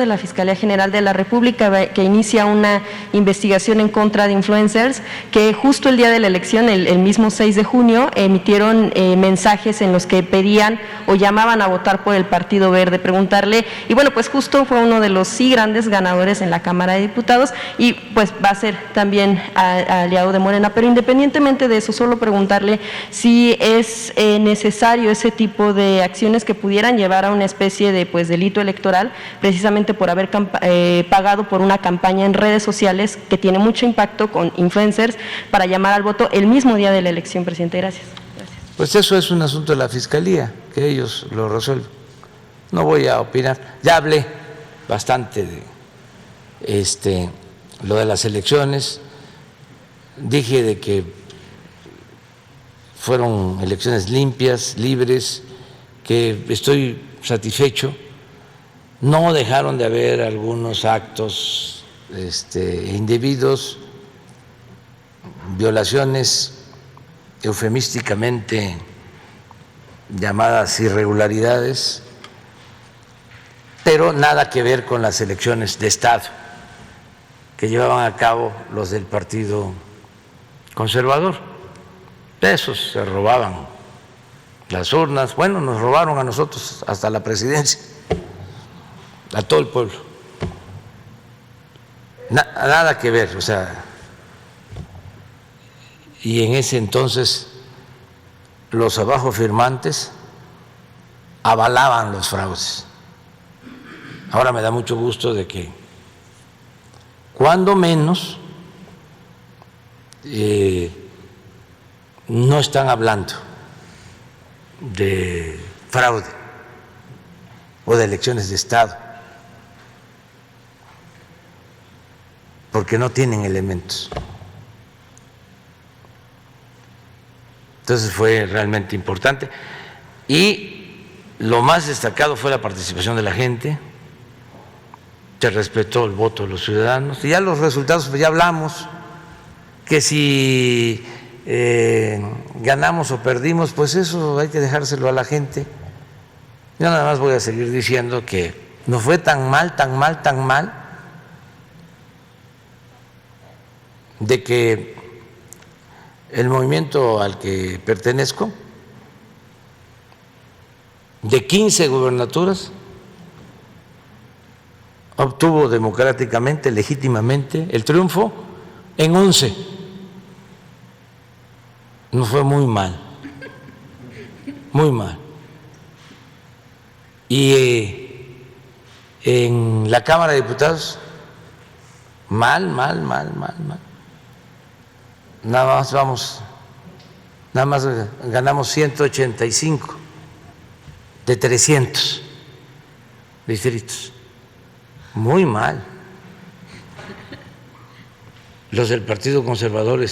de la Fiscalía General de la República, que inicia una investigación en contra de influencers que justo el día de la elección, el mismo 6 de junio, emitieron mensajes en los que pedían o llamaban a votar por el Partido Verde, preguntarle, y bueno, pues justo fue uno de los grandes ganadores en la Cámara de Diputados y pues va a ser también aliado de Morena, pero independientemente de eso, solo preguntarle si es necesario ese tipo de acciones que pudieran llevar a una especie de pues delito electoral, precisamente por haber pagado por una campaña en redes sociales que tiene mucho impacto con influencers para llamar al voto el mismo día de la elección, presidente. Gracias. Pues eso es un asunto de la Fiscalía, que ellos lo resuelven. No voy a opinar. Ya hablé bastante de lo de las elecciones, dije de que fueron elecciones limpias, libres, que estoy satisfecho. No dejaron de haber algunos actos indebidos, violaciones eufemísticamente llamadas irregularidades, pero nada que ver con las elecciones de Estado que llevaban a cabo los del Partido Conservador. Esos se robaban las urnas, bueno, nos robaron a nosotros hasta la presidencia, a todo el pueblo. Nada que ver, o sea, y en ese entonces los abajo firmantes avalaban los fraudes. Ahora me da mucho gusto de que cuando menos no están hablando de fraude o de elecciones de Estado, porque no tienen elementos. Entonces fue realmente importante y lo más destacado fue la participación de la gente. Se respetó el voto de los ciudadanos y ya los resultados, pues ya hablamos, que si ganamos o perdimos, pues eso hay que dejárselo a la gente. Yo nada más voy a seguir diciendo que no fue tan mal, de que el movimiento al que pertenezco, de 15 gubernaturas, obtuvo democráticamente, legítimamente, el triunfo en 11. Nos fue muy mal, muy mal. Y en la Cámara de Diputados, mal. Nada más ganamos 185 de 300 distritos. Muy mal. Los del Partido Conservador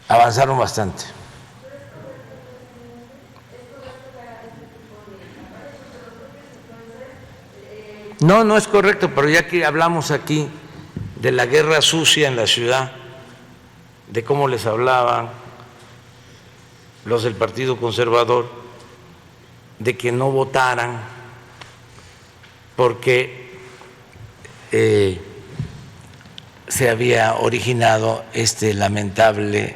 avanzaron bastante. No, no es correcto, pero ya que hablamos aquí de la guerra sucia en la ciudad, de cómo les hablaban los del Partido Conservador, de que no votaran porque se había originado este lamentable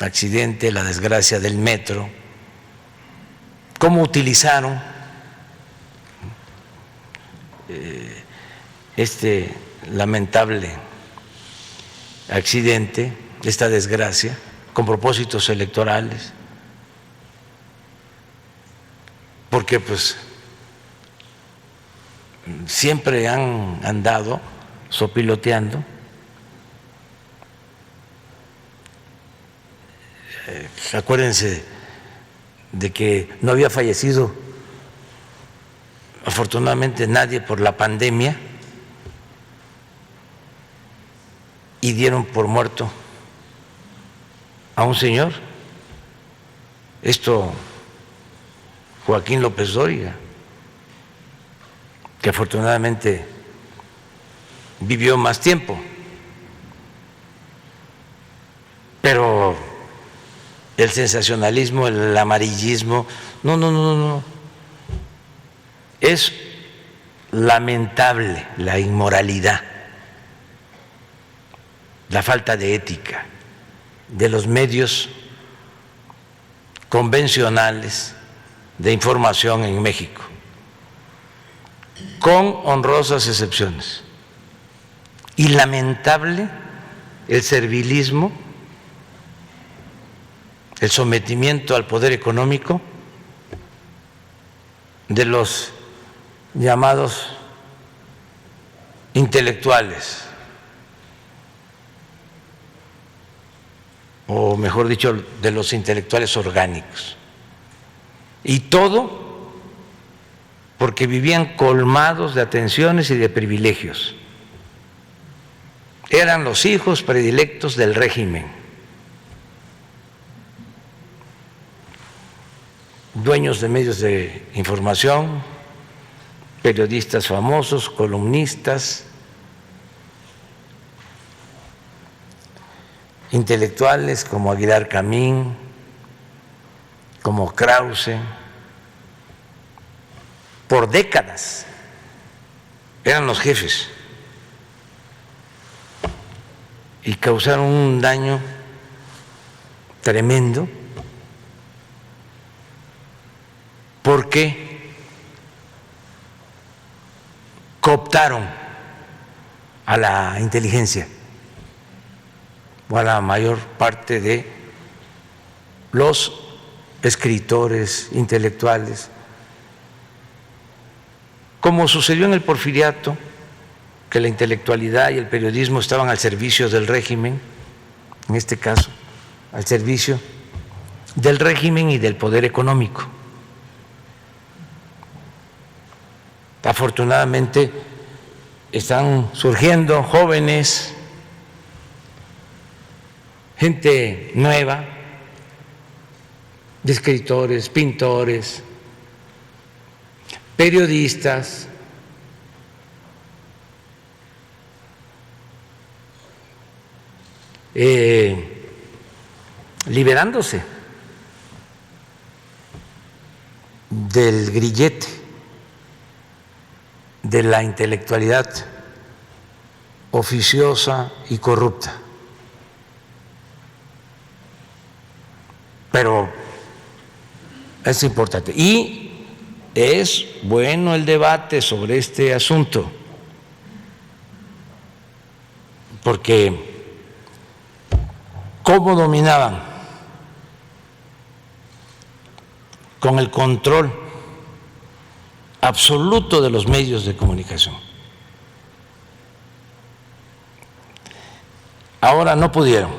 accidente, la desgracia del metro, cómo utilizaron este lamentable accidente, esta desgracia, con propósitos electorales, porque pues siempre han andado sopiloteando. Acuérdense de que no había fallecido afortunadamente nadie por la pandemia y dieron por muerto a un señor, Joaquín López Dóriga, que afortunadamente vivió más tiempo, pero el sensacionalismo, el amarillismo, no, Es lamentable la inmoralidad, la falta de ética de los medios convencionales de información en México, con honrosas excepciones, y lamentable el servilismo, el sometimiento al poder económico de los llamados intelectuales, o mejor dicho, de los intelectuales orgánicos. Y todo porque vivían colmados de atenciones y de privilegios. Eran los hijos predilectos del régimen, dueños de medios de información, periodistas famosos, columnistas, intelectuales como Aguilar Camín, como Krause. Por décadas eran los jefes y causaron un daño tremendo porque cooptaron a la inteligencia o a la mayor parte de los escritores intelectuales, como sucedió en el Porfiriato, que la intelectualidad y el periodismo estaban al servicio del régimen, en este caso, al servicio del régimen y del poder económico. Afortunadamente están surgiendo jóvenes, gente nueva, de escritores, pintores, periodistas, liberándose del grillete de la intelectualidad oficiosa y corrupta. Pero es importante. Y es bueno el debate sobre este asunto, porque ¿cómo dominaban? Con el control absoluto de los medios de comunicación. Ahora no pudieron,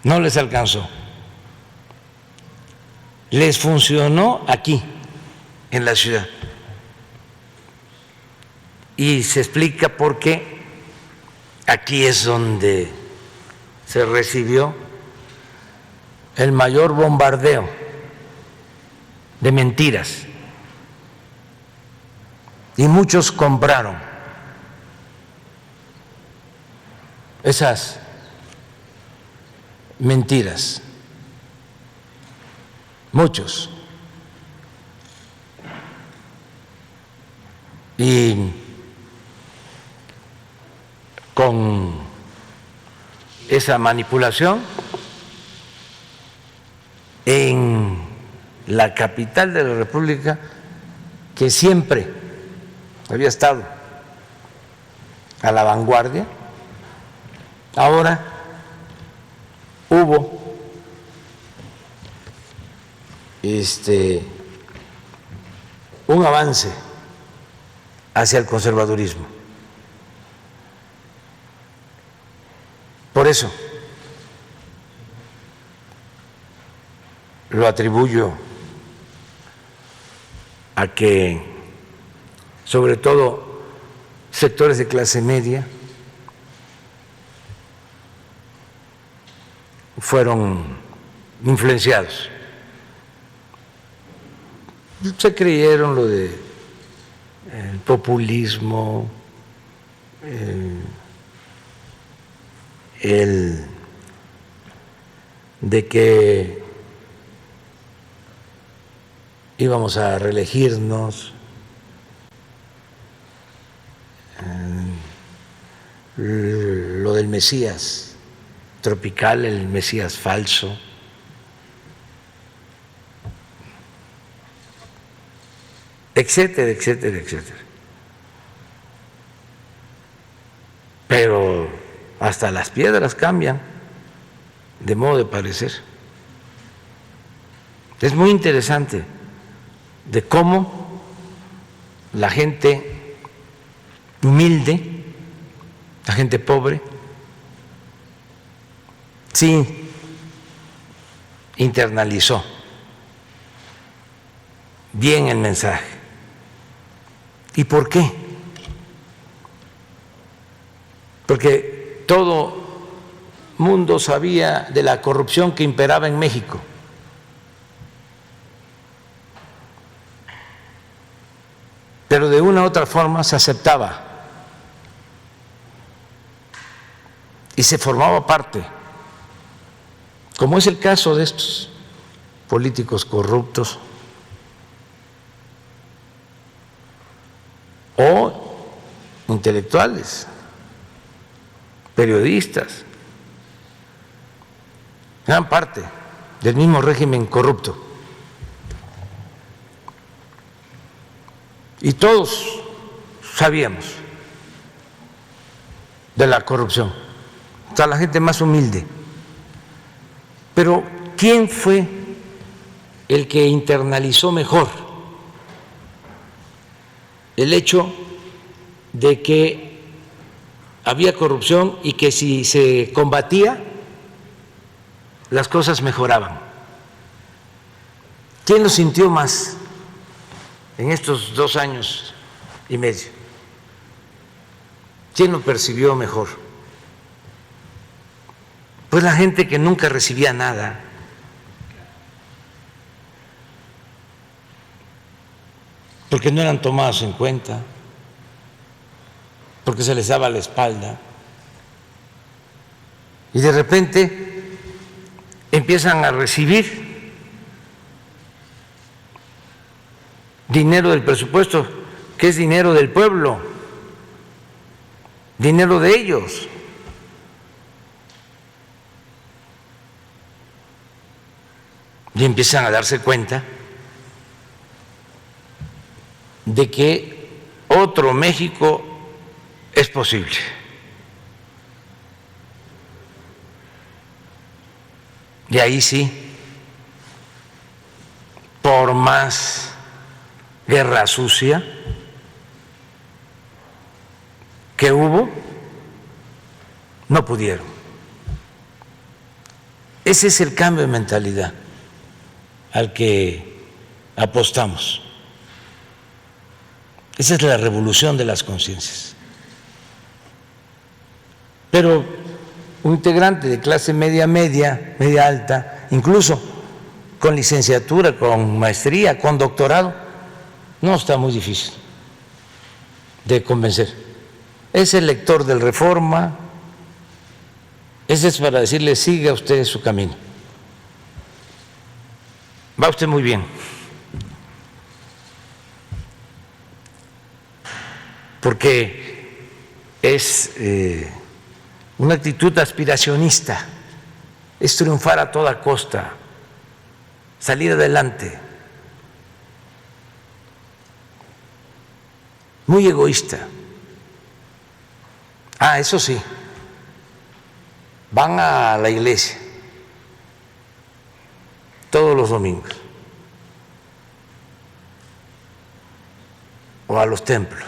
no les alcanzó. Les funcionó aquí, en la ciudad. Y se explica por qué aquí es donde se recibió el mayor bombardeo de mentiras. Y muchos compraron esas mentiras. Muchos. Y con esa manipulación en la capital de la República, que siempre había estado a la vanguardia, ahora hubo un avance hacia el conservadurismo. Por eso lo atribuyo a que, sobre todo, sectores de clase media fueron influenciados. Se creyeron lo de el populismo, el de que íbamos a reelegirnos, lo del Mesías tropical, el Mesías falso, etcétera, etcétera, etcétera. Pero hasta las piedras cambian de modo de parecer. Es muy interesante de cómo la gente humilde, la gente pobre, sí internalizó bien el mensaje. ¿Y por qué? Porque todo mundo sabía de la corrupción que imperaba en México. Pero de una u otra forma se aceptaba y se formaba parte, como es el caso de estos políticos corruptos o intelectuales, periodistas, eran parte del mismo régimen corrupto. Y todos sabíamos de la corrupción, o sea, la gente más humilde. Pero ¿quién fue el que internalizó mejor el hecho de que había corrupción y que si se combatía, las cosas mejoraban? ¿Quién lo sintió más en estos 2 años y medio? ¿Quién lo percibió mejor? Pues la gente que nunca recibía nada. Porque no eran tomados en cuenta, porque se les daba la espalda. Y de repente empiezan a recibir dinero del presupuesto, que es dinero del pueblo, dinero de ellos. Y empiezan a darse cuenta de que otro México es posible. Y ahí sí, por más guerra sucia que hubo, no pudieron. Ese es el cambio de mentalidad al que apostamos. Esa es la revolución de las conciencias. Pero un integrante de clase media, media alta, incluso con licenciatura, con maestría, con doctorado, no está muy difícil de convencer. Es el lector del Reforma, ese es para decirle, siga usted su camino. Va usted muy bien. Porque es una actitud aspiracionista, es triunfar a toda costa, salir adelante, muy egoísta. Ah, eso sí, van a la iglesia todos los domingos o a los templos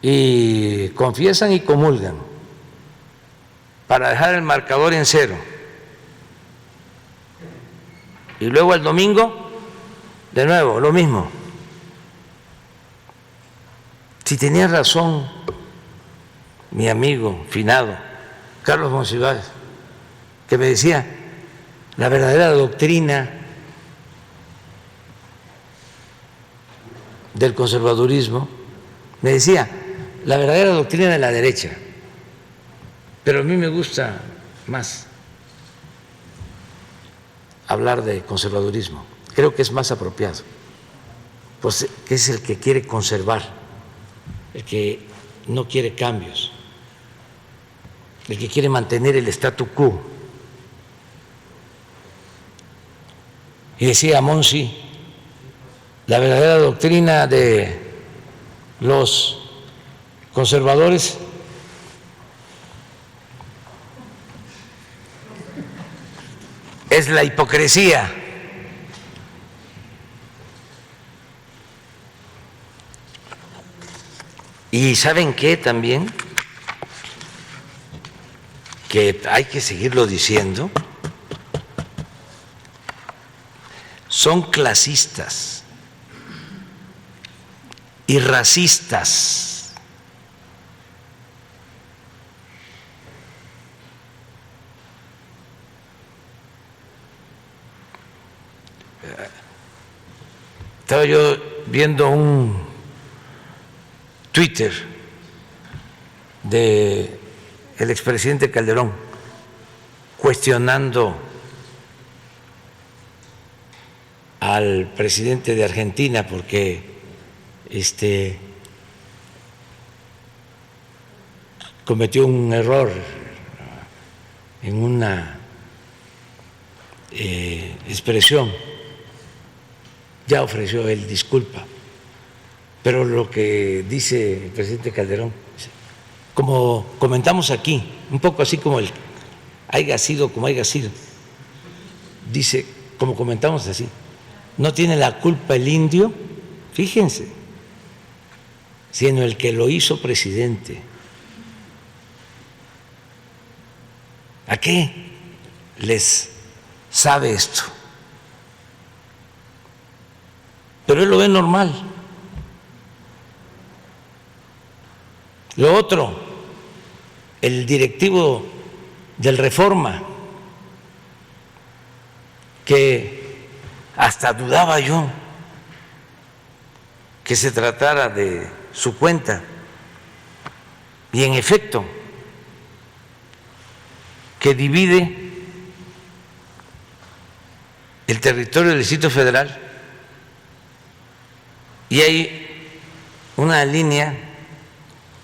y confiesan y comulgan para dejar el marcador en 0. Y luego el domingo, de nuevo, lo mismo. Si tenía razón mi amigo finado, Carlos Monsiváis, que me decía, la verdadera doctrina del conservadurismo, me decía, la verdadera doctrina de la derecha, pero a mí me gusta más hablar de conservadurismo, creo que es más apropiado, pues que es el que quiere conservar, el que no quiere cambios, el que quiere mantener el statu quo. Y decía Monsi, la verdadera doctrina de los conservadores es la hipocresía. Y ¿saben qué también? Que hay que seguirlo diciendo. Son clasistas y racistas. Estaba yo viendo un Twitter de el expresidente Calderón cuestionando al presidente de Argentina porque cometió un error en una expresión. Ya ofreció él disculpa, pero lo que dice el presidente Calderón, como comentamos aquí, un poco así como el haya sido como haya sido, dice, como comentamos así, no tiene la culpa el indio, fíjense, sino el que lo hizo presidente. ¿A qué les sabe esto? Pero él lo ve normal. Lo otro, el directivo del Reforma, que hasta dudaba yo que se tratara de su cuenta, y en efecto, que divide el territorio del Distrito Federal y hay una línea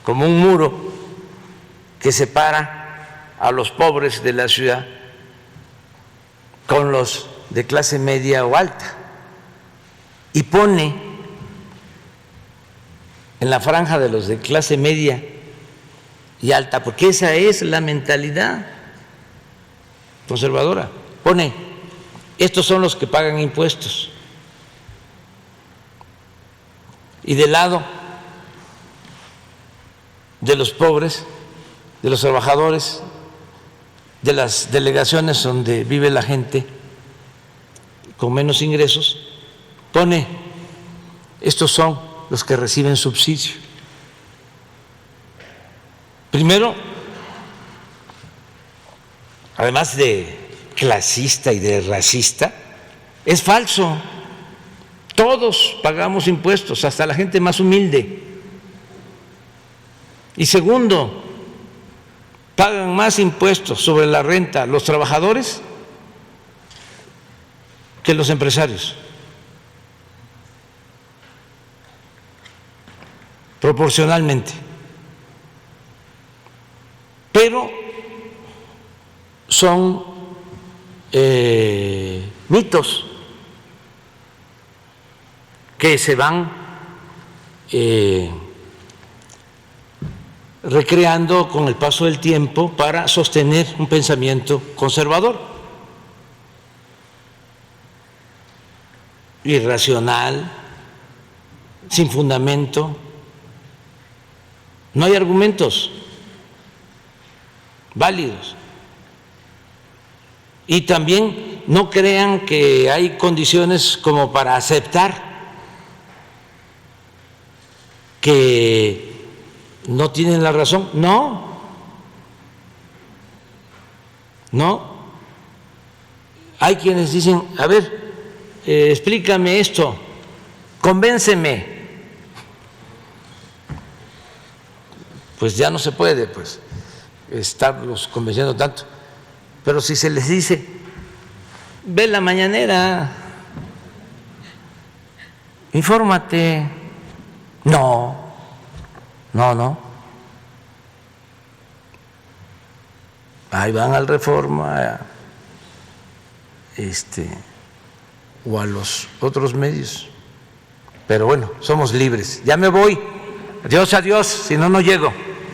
como un muro que separa a los pobres de la ciudad con los de clase media o alta y pone en la franja de los de clase media y alta, porque esa es la mentalidad conservadora, pone, estos son los que pagan impuestos, y del lado de los pobres, de los trabajadores, de las delegaciones donde vive la gente con menos ingresos, pone, estos son los que reciben subsidio. Primero, además de clasista y de racista, es falso. Todos pagamos impuestos, hasta la gente más humilde. Y segundo, pagan más impuestos sobre la renta los trabajadores que los empresarios. Proporcionalmente. Pero son mitos que se van recreando con el paso del tiempo para sostener un pensamiento conservador, irracional, sin fundamento. No hay argumentos válidos. Y también no crean que hay condiciones como para aceptar que no tienen la razón. No, no. Hay quienes dicen, a ver, explícame esto, convénceme. Pues ya no se puede, pues, estarlos convenciendo tanto. Pero si se les dice, Ve la mañanera, infórmate. No. Ahí van al Reforma, o a los otros medios. Pero bueno, somos libres. Ya me voy. Adiós, si no, no llego.